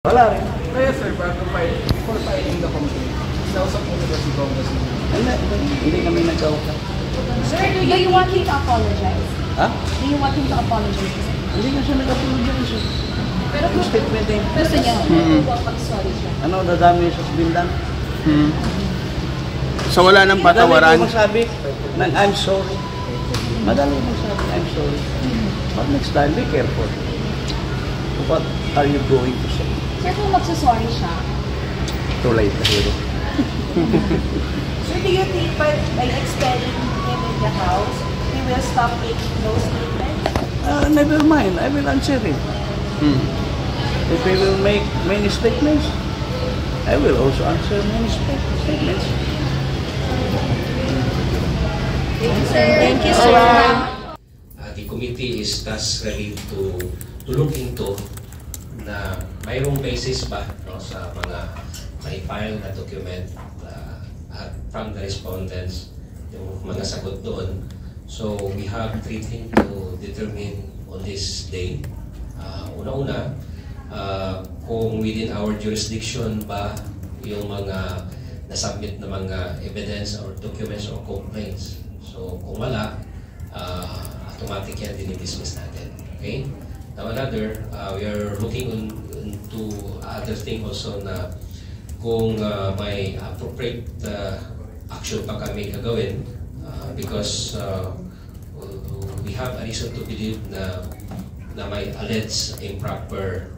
Wala rin. Kaya sir, before filing the complaint, nausap mo ba si Congressman? Hindi kami nagkausap. Sir, do you want him to apologize? Ha? Do you want him to apologize? Hindi na siya nag-apologize. Pero Yung statement eh. gusto niya, mag-sorry siya. Ano, dadami sa bilang. So wala nang patawaran? Madali mo magsabi ng I'm sorry. Madali mo magsabi I'm sorry. But next time, be careful. What are you going to say? Sir, kung magsasorry siya, Too late na hero. Sir, do you think by expelling him in the house, he will stop making those statements? Never mind, I will answer it. If he will make many statements, I will also answer many statements. thank you, sir. The committee is thus ready to look into na mayroong basis ba sa mga may file na document from the respondents, yung mga sagot doon. So we have 3 things to determine on this day. Una-una, kung within our jurisdiction ba yung mga nasubmit na mga evidence or documents or complaints. So kung wala, automatic yan dinidismiss natin. Okay? Now another, we are looking into other thing also na kung may appropriate action pa kami gagawin because we have a reason to believe na may alleged improper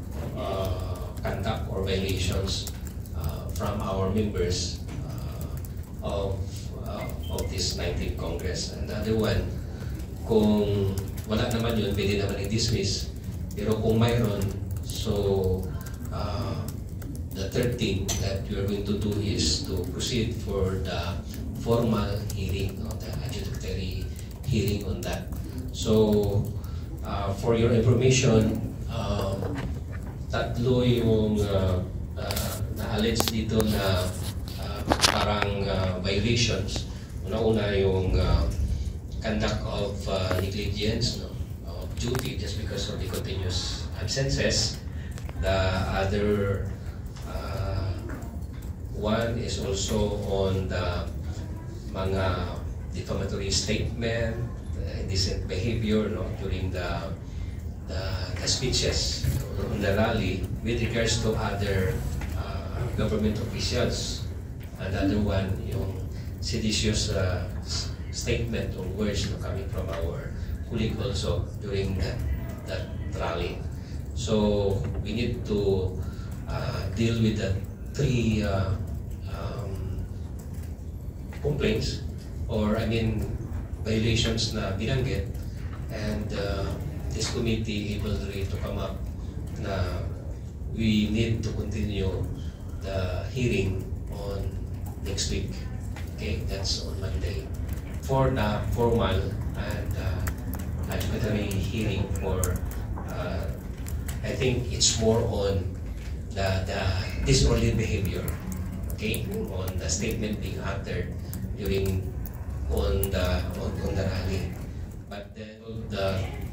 conduct or violations from our members of this 19th Congress. And the other one, kung wala naman yun, pwede naman i-dismiss. Pero kung mayroon, so the third thing that we are going to do is to proceed for the formal hearing, the adjudicatory hearing on that. So, for your information, tatlo yung na-allege dito na parang violations. Una-una yung conduct of negligence, of duty just because of the continuous absences. The other one is also on the mga defamatory statement, indecent behavior during the speeches on the rally with regards to other government officials. Another one, yung seditious statement or words coming from our colleague also during that rally. So we need to deal with the 3 complaints or violations na binanggit, and this committee able to come up na we need to continue the hearing on next week. Okay, that's on Monday for the formal and adjudicatory hearing for I think it's more on the disorderly behavior, okay, on the statement being uttered during on the rally. But then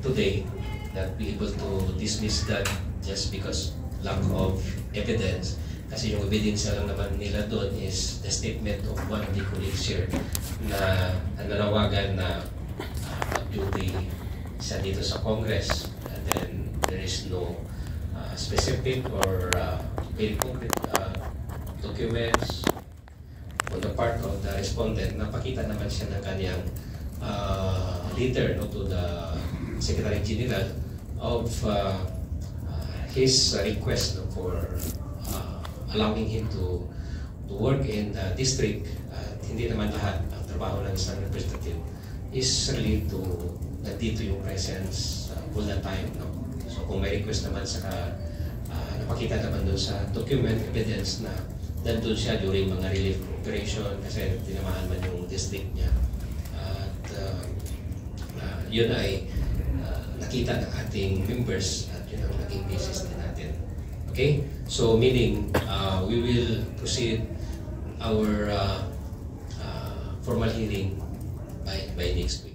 today that we able to dismiss that just because lack of evidence, kasi yung ebidensya lang naman nila doon is the statement of one of the colleagues here na nanawagan na mag-duty siya dito sa Congress, and then there is no specific or very concrete documents on the part of the respondent. Napakita naman siya ng kanyang letter to the Secretary General of his request for allowing him to work in the district. Hindi naman lahat ang trabaho ng isang representative is really to nandito yung presence all the time. So kung may request naman napakita naman doon sa document evidence na nandun siya during mga relief operation kasi tinamahan man yung district niya. At yun ay nakita ng ating members at yun ang naging basis din natin. Okay? So meaning we will proceed our formal hearing by next week.